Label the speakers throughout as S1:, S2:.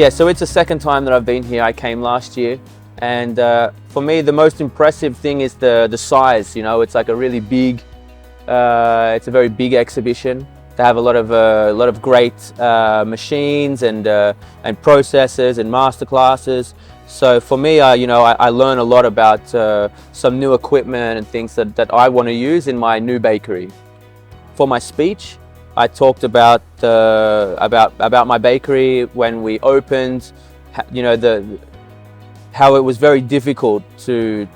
S1: Yeah, so it's the second time that I've been here. I came last year, and for me the most impressive thing is the size. You know, it's like a really big, it's a very big exhibition. They have a lot of great machines and processes and master classes. So for me, I learn a lot about some new equipment and things that I want to use in my new bakery. For my speech, I talked about my bakery when we opened. You know, how it was very difficult to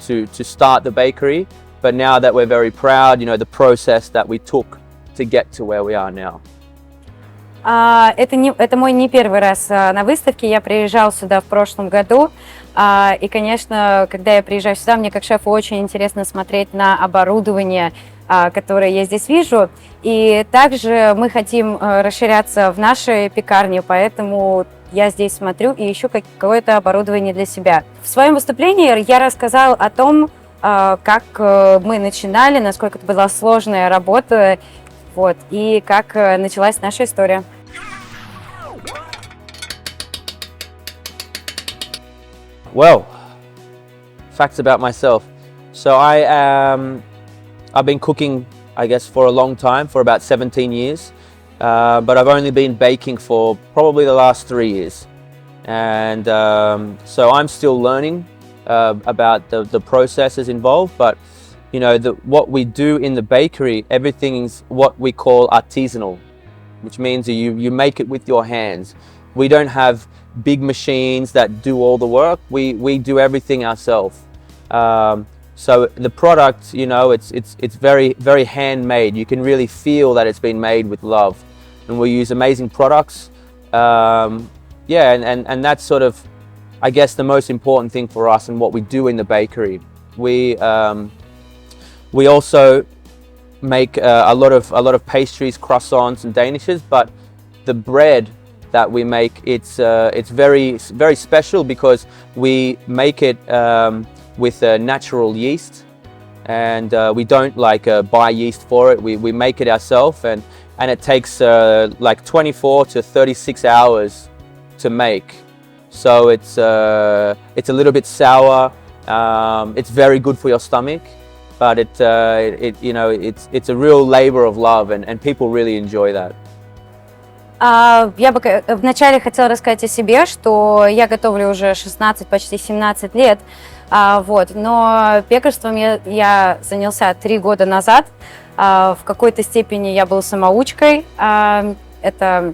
S1: start the bakery, but now that we're very proud, you know, the process that we took to get to where we are now.
S2: Это мой не первый раз на выставке, я приезжал сюда в прошлом году, и, конечно, когда я приезжаю сюда, мне как шефу очень интересно смотреть на оборудование, которое я здесь вижу, и также мы хотим расширяться в нашей пекарне, поэтому я здесь смотрю и ищу какое-то оборудование для себя. В своем выступлении я рассказал о том, как мы начинали, насколько это была сложная работа, вот, и как началась наша история.
S1: Well, facts about myself. So I've been cooking, I guess, for a long time, for about 17 years. But I've only been baking for probably the last 3 years. And so I'm still learning about the processes involved. But, you know, what we do in the bakery, everything's what we call artisanal, which means you make it with your hands. We don't have big machines that do all the work. We do everything ourselves. So the product, you know, it's very, very handmade. You can really feel that it's been made with love. And we use amazing products. Yeah, and that's sort of, I guess, the most important thing for us and what we do in the bakery. We also make a lot of pastries, croissants, and danishes, but the bread that we make, it's very, very special because we make it with natural yeast, and we don't buy yeast for it. We make it ourselves, and it takes like 24 to 36 hours to make. So it's a little bit sour. It's very good for your stomach, but it's a real labor of love, and people really enjoy that.
S2: Я бы вначале хотела рассказать о себе, что я готовлю уже 16, почти 17 лет, вот, но пекарством я занялся 3 года назад. В какой-то степени я был самоучкой, это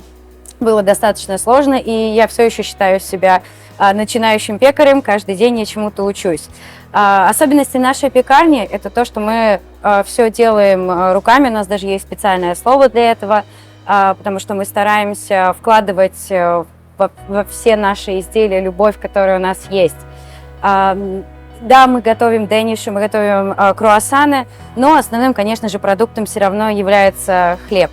S2: было достаточно сложно, и я все еще считаю себя начинающим пекарем, каждый день я чему-то учусь. Особенности нашей пекарни – это то, что мы все делаем руками, у нас даже есть специальное слово для этого, потому что мы стараемся вкладывать во все наши изделия любовь, которая у нас есть. Да, мы готовим дениши, мы готовим круассаны, но основным, конечно же, продуктом все равно является хлеб.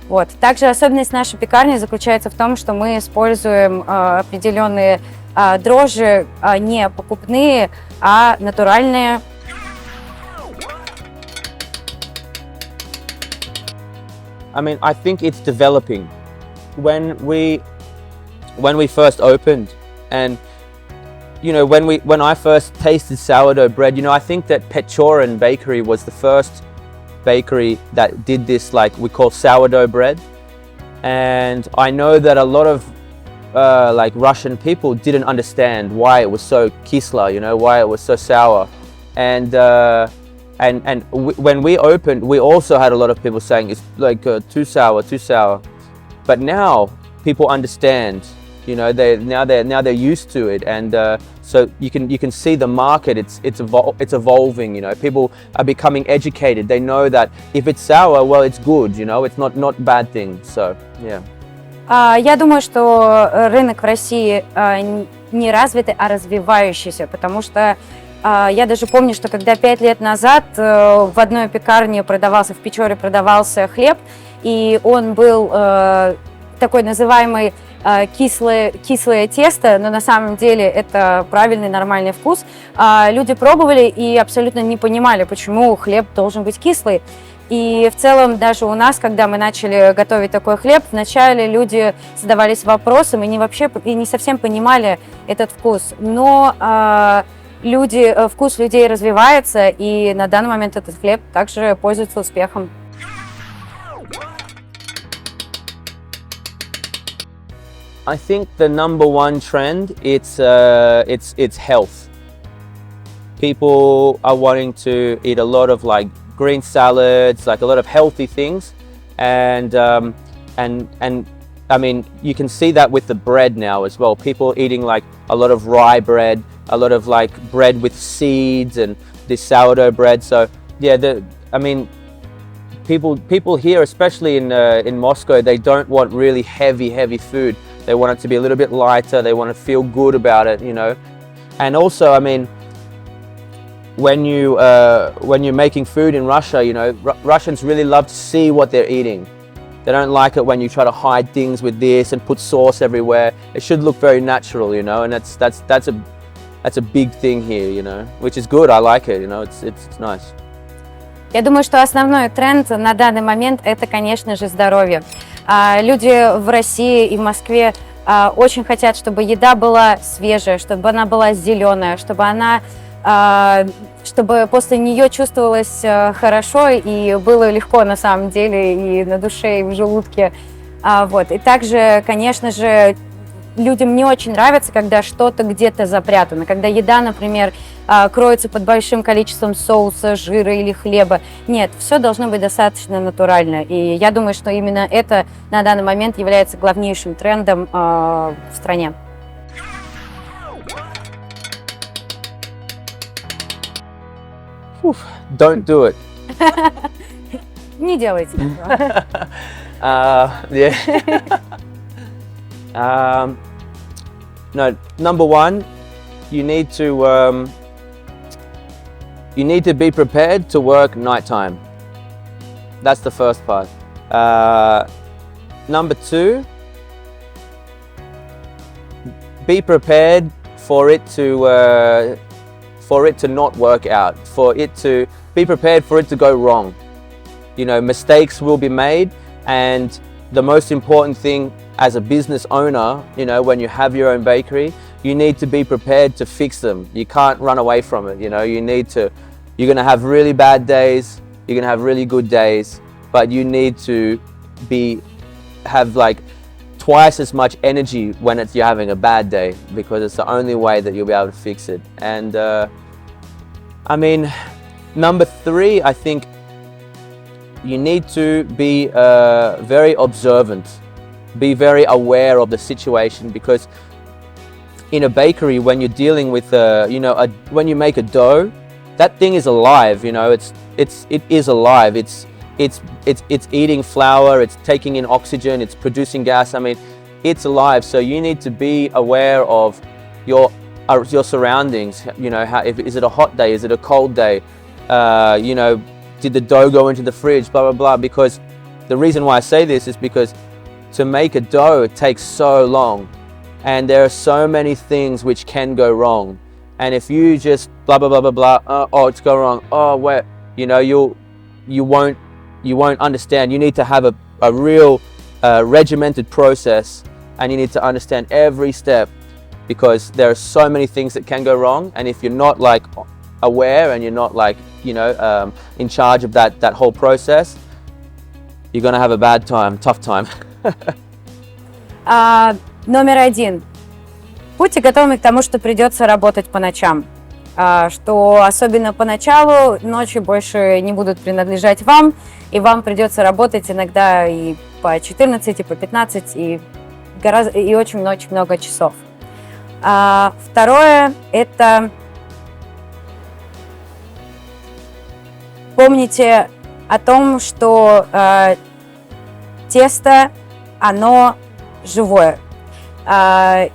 S2: Вот. Также особенность нашей пекарни заключается в том, что мы используем определенные дрожжи, не покупные, а натуральные.
S1: I mean, I think it's developing. When we first opened, and you know, when I first tasted sourdough bread, you know, I think that Pechorin Bakery was the first bakery that did this, like we call sourdough bread. And I know that a lot of like Russian people didn't understand why it was so kisla, you know, why it was so sour. And when we opened, we also had a lot of people saying it's like too sour. But now people understand, you know, they're used to it, and so you can see the market. It's evolving. You know, people are becoming educated. They know that if it's sour, well, it's good. You know, it's not bad thing. So yeah.
S2: Я думаю, что рынок в России не развитый, а развивающийся, потому что я даже помню, что когда 5 лет назад в одной пекарне в Печоре продавался хлеб, и он был такой называемый кислое тесто, но на самом деле это правильный нормальный вкус. Люди пробовали и абсолютно не понимали, почему хлеб должен быть кислый. И в целом даже у нас, когда мы начали готовить такой хлеб, вначале люди задавались вопросом и не совсем понимали этот вкус. Но вкус людей развивается, и на данный момент этот хлеб также пользуется успехом.
S1: I think the number one trend it's health. People are wanting to eat a lot of like green salads, like a lot of healthy things, and I mean you can see that with the bread now as well. People eating like a lot of rye bread, a lot of like bread with seeds and this sourdough bread. So yeah, I mean people here, especially in Moscow, they don't want really heavy food. They want it to be a little bit lighter. They want to feel good about it, you know. And also, I mean, when you're making food in Russia, you know, Russians really love to see what they're eating. They don't like it when you try to hide things with this and put sauce everywhere. It should look very natural, you know, and that's a big thing here, you know, which is good. I like it, you know, it's nice.
S2: Я думаю, что основной тренд на данный момент – это, конечно же, здоровье. Люди в России и в Москве очень хотят, чтобы еда была свежая, чтобы она была зеленая, чтобы после нее чувствовалось хорошо и было легко на самом деле и на душе, и в желудке. Вот. И также, конечно же, людям не очень нравится, когда что-то где-то запрятано, когда еда, например, кроется под большим количеством соуса, жира или хлеба. Нет, все должно быть достаточно натурально. И я думаю, что именно это на данный момент является главнейшим трендом в стране.
S1: Don't do it.
S2: Не делайте этого.
S1: Yeah. No, number one, you need to be prepared to work nighttime. That's the first part. Number two, be prepared for it to not work out, be prepared for it to go wrong. You know, mistakes will be made, and the most important thing as a business owner, you know, when you have your own bakery, you need to be prepared to fix them. You can't run away from it, you know, you're going to have really bad days, you're going to have really good days, but you need to have like twice as much energy when you're having a bad day, because it's the only way that you'll be able to fix it. And I mean, number three, I think you need to be very observant, be very aware of the situation, because in a bakery, when you're dealing with when you make a dough, that thing is alive, you know, it is alive. It's eating flour, it's taking in oxygen, it's producing gas. I mean, it's alive. So you need to be aware of your surroundings. You know, is it a hot day? Is it a cold day? You know, did the dough go into the fridge? Blah blah blah. Because the reason why I say this is because to make a dough, it takes so long, and there are so many things which can go wrong. And if you just blah blah blah blah blah, oh, it's going wrong. Oh, wait, you know, you won't understand. You need to have a real regimented process, and you need to understand every step, because there are so many things that can go wrong. And if you're not like aware and you're not like, you know, in charge of that whole process, you're gonna have a bad time, tough time.
S2: Номер один. Будьте готовы к тому, что придется работать по ночам. Что особенно поначалу ночи больше не будут принадлежать вам, и вам придется работать иногда и по 14, и по 15, и очень много часов. Второе – это помните о том, что тесто, оно живое.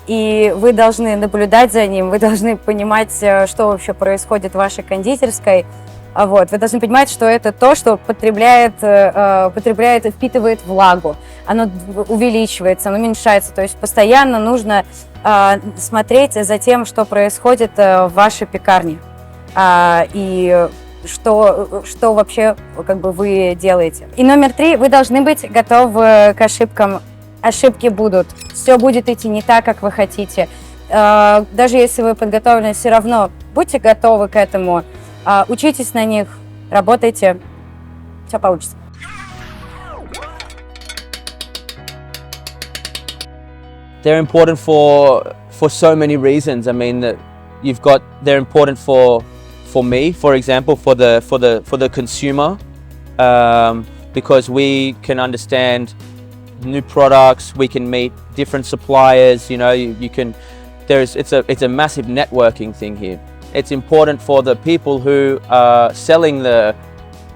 S2: И вы должны наблюдать за ним, вы должны понимать, что вообще происходит в вашей кондитерской. Вот. Вы должны понимать, что это то, что впитывает влагу. Оно увеличивается, оно уменьшается. То есть постоянно нужно смотреть за тем, что происходит в вашей пекарне. И что вообще как бы вы делаете. И номер 3, вы должны быть готовы к ошибкам. Ошибки будут, все будет идти не так, как вы хотите. Даже если вы подготовлены, все равно будьте готовы к этому, учитесь на них, работайте, все получится.
S1: They're important for so many reasons. I mean, they're important for me, for example, for the consumer, because we can understand new products, we can meet different suppliers. You know, it's a massive networking thing here. It's important for the people who are selling the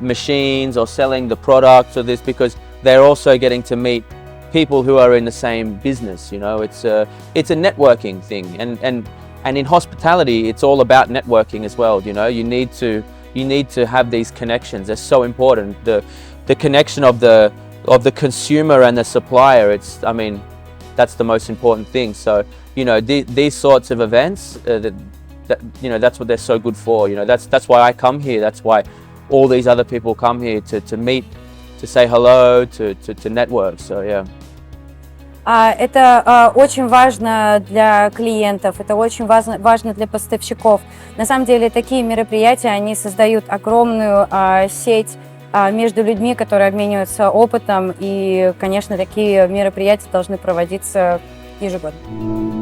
S1: machines or selling the products or this, because they're also getting to meet people who are in the same business. You know, it's a networking thing, and in hospitality, it's all about networking as well. You know, you need to have these connections. They're so important. The connection of the consumer and the supplier. I mean, that's the most important thing. So, you know, these sorts of events, you know, that's what they're so good for. You know, that's why I come here. That's why all these other people come here to meet, to say hello, to network. So, yeah.
S2: Это очень важно для клиентов, это очень важно для поставщиков. На самом деле такие мероприятия, они создают огромную сеть между людьми, которые обмениваются опытом, и, конечно, такие мероприятия должны проводиться ежегодно.